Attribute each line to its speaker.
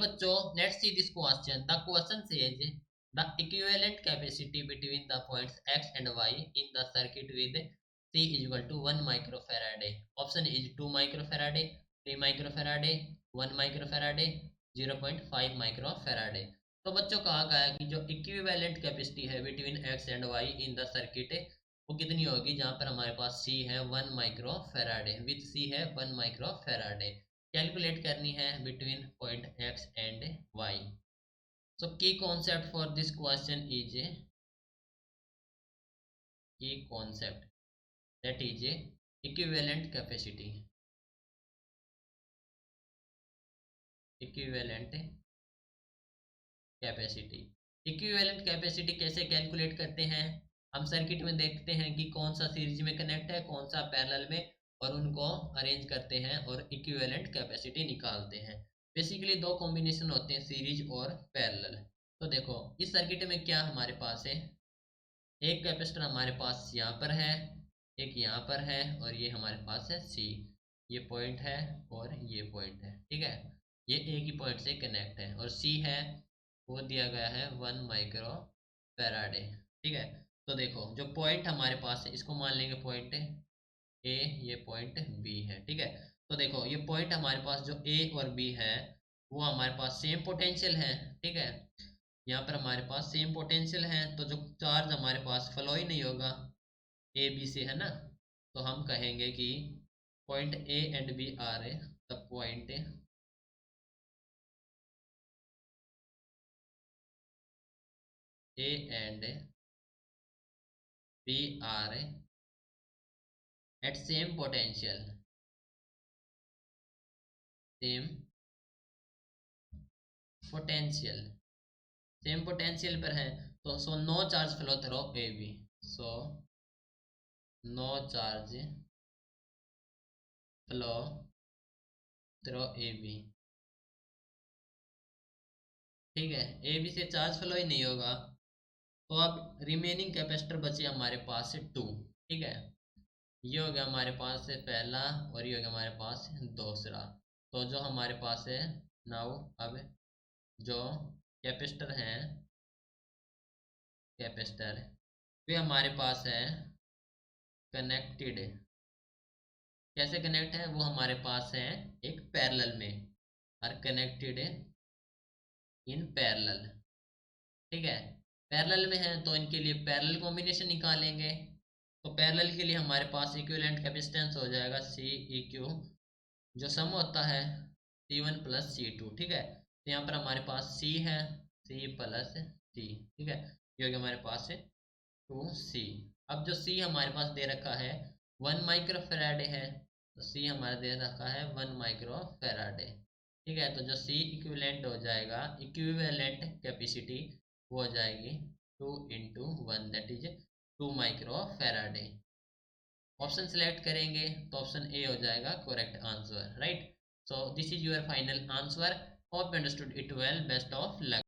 Speaker 1: बच्चों, let's see this question. The question says the equivalent capacity between the points x and y in the circuit with C is equal to 1 microfarad. Option is 2 microfarad, 3 microfarad, 1 microfarad, 0.5 microfarad. तो बच्चों कहा गया कि जो equivalent capacity है between x and y in the circuit वो कितनी होगी, जहां पर हमारे पास C है 1 माइक्रोफेराड, विथ C है 1 माइक्रोफेराड। कैलकुलेट करनी है between point x and y। So की concept for this question is की concept that is equivalent capacity. Equivalent capacity, equivalent capacity कैसे कैलकुलेट करते हैं? हम सर्किट में देखते हैं कि कौन सा सीरीज में कनेक्ट है, कौन सा पैरेलल में, और उनको अरेंज करते हैं और इक्विवेलेंट कैपेसिटी निकालते हैं। बेसिकली दो कॉम्बिनेशन होते हैं, सीरीज और पैरेलल। तो देखो इस सर्किट में क्या हमारे पास है, एक कैपेसिटर हमारे पास यहाँ पर है, एक यहाँ पर है, और ये हमारे पास है C। ये पॉइंट है और ये पॉइंट है, ठीक है। ये एक ही पॉइंट से कनेक्ट है, और C है वो दिया गया है 1 माइक्रो फैराड, ठीक है। तो देखो जो पॉइंट हमारे पास है इसको मान लेंगे पॉइंट ए, ये पॉइंट बी है, ठीक है। तो देखो ये पॉइंट हमारे पास जो ए और बी है वो हमारे पास सेम पोटेंशियल है, ठीक है। यहाँ पर हमारे पास सेम पोटेंशियल है, तो जो चार्ज हमारे पास फ्लो ही नहीं होगा ए बी से, है ना। तो हम कहेंगे कि point A and B are the point A and B are at same potential, same potential, same potential पर है। तो so no charge flow through A B, so no charge flow through A B, ठीक है। A B से charge flow ही नहीं होगा। तो अब रिमेनिंग कैपेसिटर बचे हमारे पास से 2, ठीक है। ये हो गया हमारे पास से पहला, और ये हो गया हमारे पास दूसरा। तो जो हमारे पास है नाउ, अब जो कैपेसिटर हैं, कैपेसिटर वे हमारे पास है कनेक्टेड। कैसे कनेक्ट है, वो हमारे पास है एक पैरेलल में, और कनेक्टेड इन पैरेलल, ठीक है। पैरेलल में है तो इनके लिए पैरेलल कॉम्बिनेशन निकालेंगे। तो पैरेलल के लिए हमारे पास इक्विवेलेंट कैपेसिटेंस हो जाएगा सी ई क्यू, जो सम होता है C1 प्लस C2, ठीक है। तो यहाँ पर हमारे पास C है, C प्लस C, ठीक है। ये हो गया हमारे पास 2C। अब जो C हमारे पास दे रखा है 1 माइक्रोफेराड है, तो C हमारा दे रखा है 1 माइक्रोफेराड, ठीक है। तो जो C इक्विवेलेंट हो जाएगा, इक्विवेलेंट कैपेसिटी वो हो जाएगी 2 into 1 that is 2 microfarad. Option select करेंगे तो ऑप्शन ए हो जाएगा correct answer, right. So this is your final answer. Hope you understood it well. Best of luck.